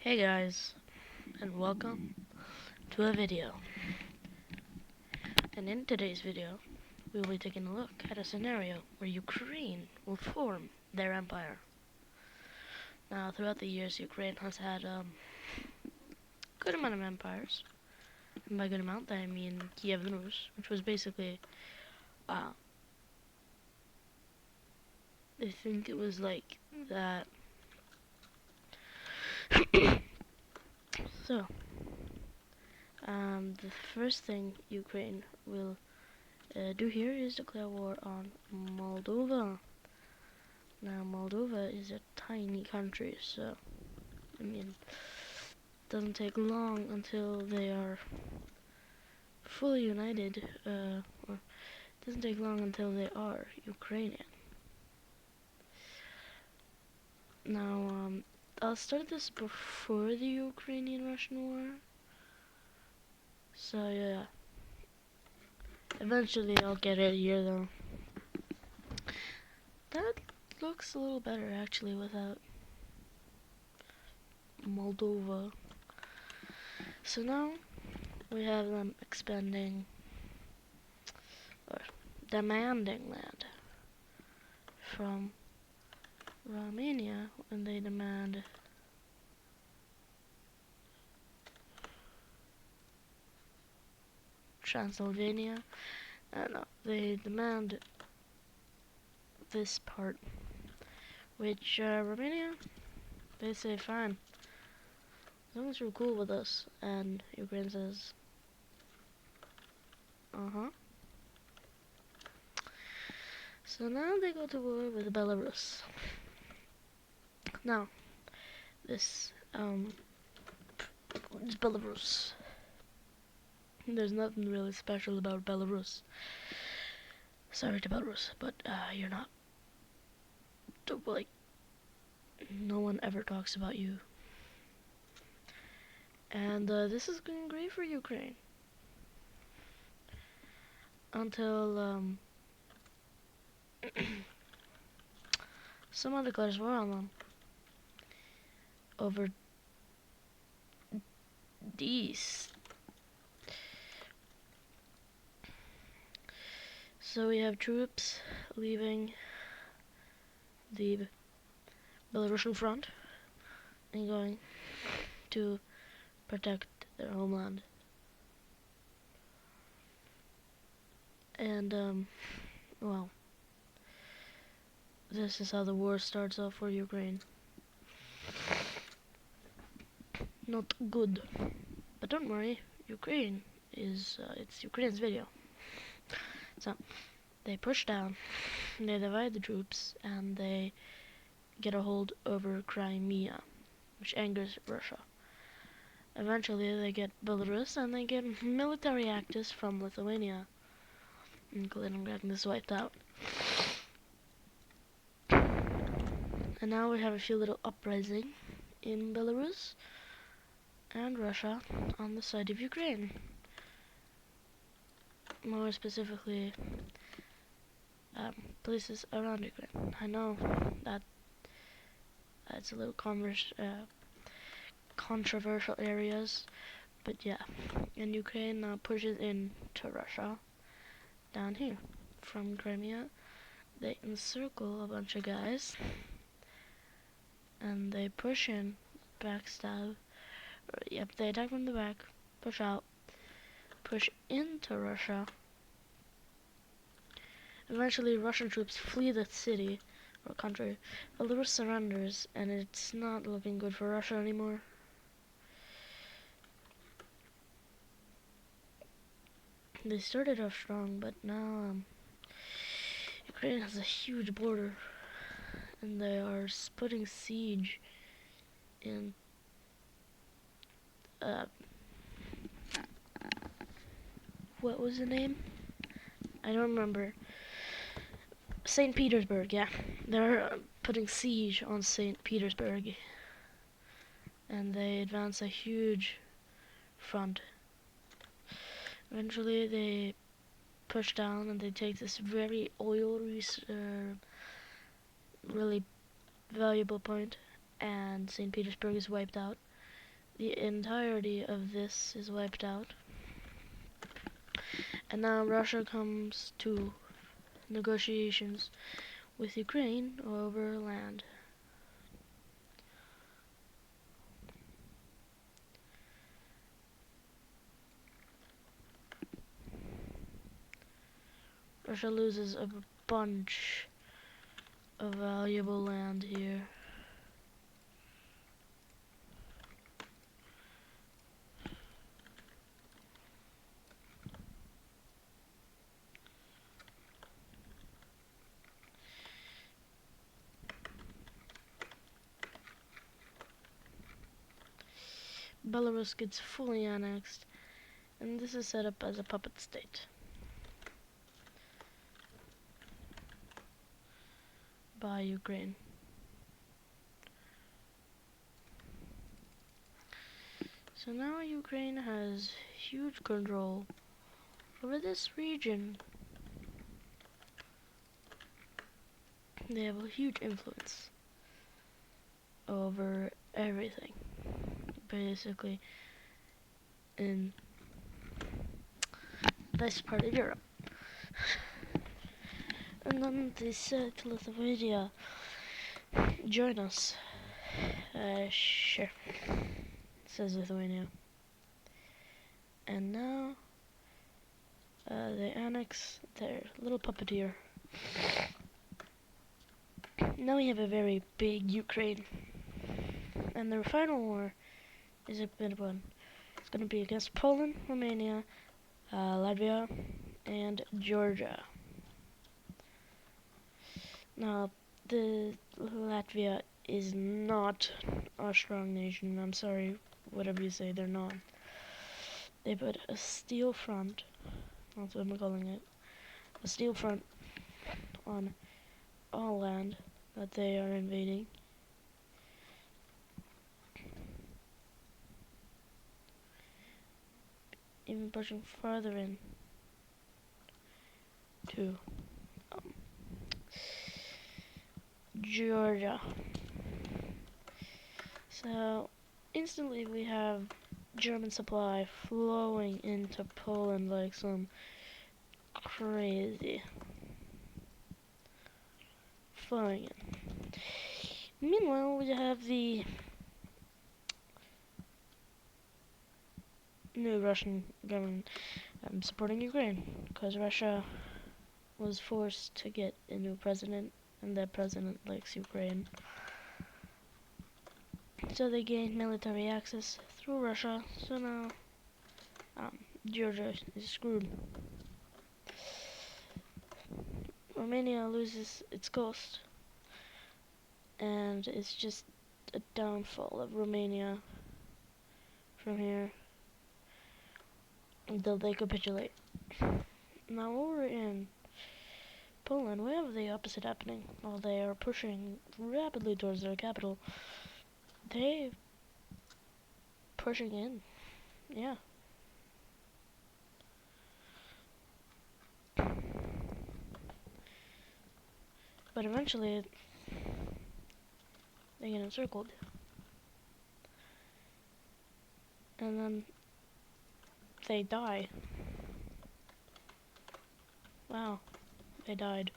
Hey guys, and welcome to a video. And in today's video, we will be taking a look at a scenario where Ukraine will form their empire. Now, throughout the years, Ukraine has had a good amount of empires. And by good amount, I mean Kiev and Rus, which was basically, I think it was like that. So, the first thing Ukraine will do here is declare war on Moldova. Now, Moldova is a tiny country, so, I mean, it doesn't take long until they are fully united, or it doesn't take long until they are Ukrainian. Now, I'll start this before the Ukrainian-Russian war, so yeah, eventually I'll get it here, though. That looks a little better, actually, without Moldova. So now, we have them expanding, or demanding land from Romania when they demand Transylvania. No, they demand this part, which Romania, they say fine, as long as you're cool with us, and Ukraine says, uh-huh. So now they go to war with Belarus. Now, this is Belarus. There's nothing really special about Belarus. Sorry to Belarus, but you're not, like, no one ever talks about you. And this is going great for Ukraine. Until someone declares war on them over these. So we have troops leaving the Belarusian front and going to protect their homeland. And well, this is how the war starts off for Ukraine. Not good. But don't worry, Ukraine is, it's Ukraine's video. So, they push down, they divide the troops, and they get a hold over Crimea, which angers Russia. Eventually, they get Belarus, and they get military actors from Lithuania, including getting this wiped out. And now we have a few little uprising in Belarus and Russia on the side of Ukraine. More specifically, places around Ukraine. I know that it's a little controversial areas, but yeah. And Ukraine now pushes into Russia down here from Crimea. They encircle a bunch of guys, and they push in, backstab. Yep, they attack from the back, push out, push into Russia. Eventually, Russian troops flee the city or country. Belarus surrenders, and it's not looking good for Russia anymore. They started off strong, but now Ukraine has a huge border, and they are putting siege in what was the name? I don't remember. St. Petersburg, yeah. They're putting siege on St. Petersburg, and they advance a huge front. Eventually, they push down and they take this very really valuable point, and St. Petersburg is wiped out. the entirety of this is wiped out. And now Russia comes to negotiations with Ukraine over land. Russia loses a bunch of valuable land here. Belarus gets fully annexed, and this is set up as a puppet state by Ukraine. So now Ukraine has huge control over this region. They have a huge influence over everything, basically, in this part of Europe. And then they said to Lithuania, join us. Sure, says Lithuania. And now they annex their little puppeteer. Now we have a very big Ukraine. And their final war is a big one. It's going to be against Poland, Romania, Latvia, and Georgia. Now, the Latvia is not a strong nation. I'm sorry, whatever you say, they're not. They put a steel front, that's what I'm calling it, a steel front on all land that they are invading. Even pushing farther in to Georgia. So instantly we have German supply flowing into Poland like some crazy. Flowing in. Meanwhile, we have the new Russian government supporting Ukraine, because Russia was forced to get a new president, and that president likes Ukraine. So they gained military access through Russia, so now Georgia is screwed. Romania loses its coast, and it's just a downfall of Romania from here until they capitulate. Now over in Poland, we have the opposite happening. While they are pushing rapidly towards their capital, they're pushing in. Yeah. But eventually, they get encircled. And then they die. Wow, they died.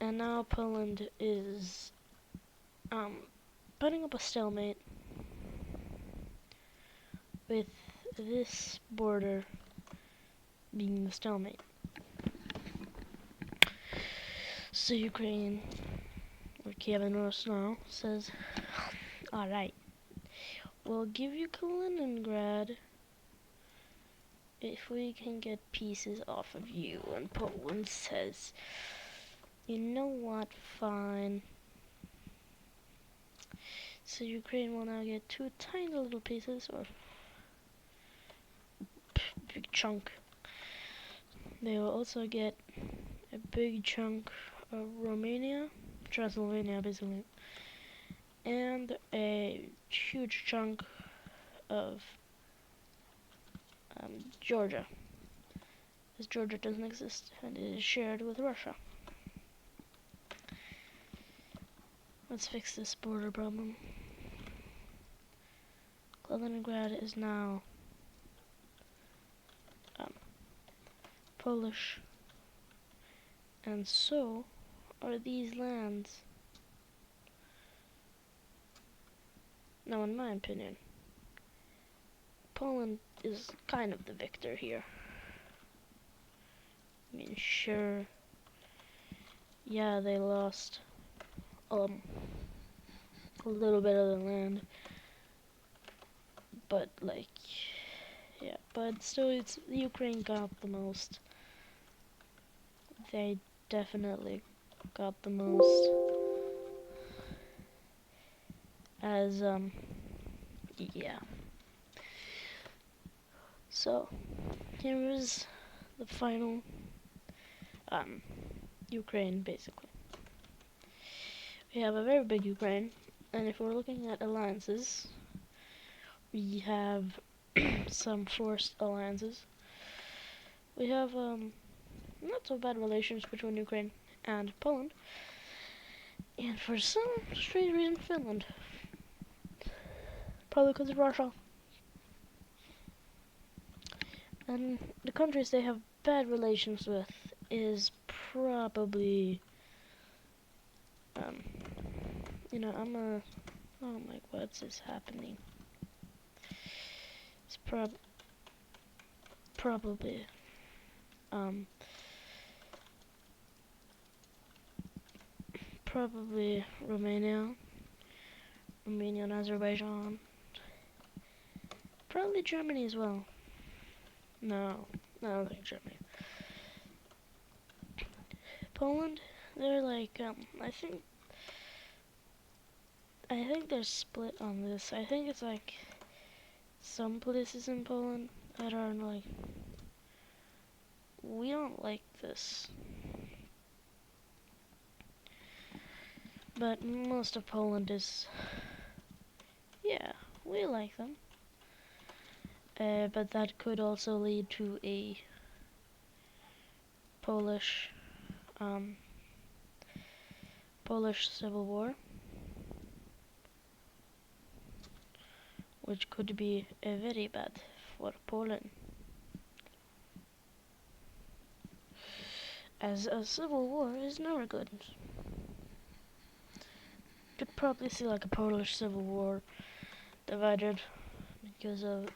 And now Poland is putting up a stalemate with this border being the stalemate. So Ukraine, or Kiev and Rus now, says, alright, we'll give you Kaliningrad if we can get pieces off of you. And Poland says, you know what, fine. So Ukraine will now get 2 tiny little pieces, or big chunk. They will also get a big chunk of Romania, Transylvania basically, and a huge chunk of Georgia, as Georgia doesn't exist and it is shared with Russia. Let's fix this border problem. Leningrad is now Polish, and so are these lands. Now, in my opinion, Poland is kind of the victor here. I mean, sure, yeah, they lost a little bit of the land, but like, yeah, but still, it's Ukraine got the most. They definitely got the most. As yeah. So here is the final Ukraine, basically. We have a very big Ukraine, and if we're looking at alliances, we have some forced alliances. We have not so bad relations between Ukraine and Poland, and for some strange reason, Finland. Probably because of Russia. And the countries they have bad relations with is probably, you know, oh my, what's is happening? It's probably, probably Romania and Azerbaijan. Probably Germany as well. No, I don't think Germany. Poland, they're like, I think they're split on this. I think it's like some places in Poland that are like, we don't like this. But most of Poland is, yeah, we like them. But that could also lead to a Polish civil war, which could be very bad for Poland, as a civil war is never good. Could probably see like a Polish civil war divided because of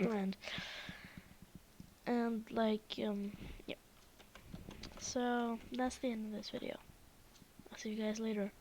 land, and like yeah. So that's the end of this video. I'll see you guys later.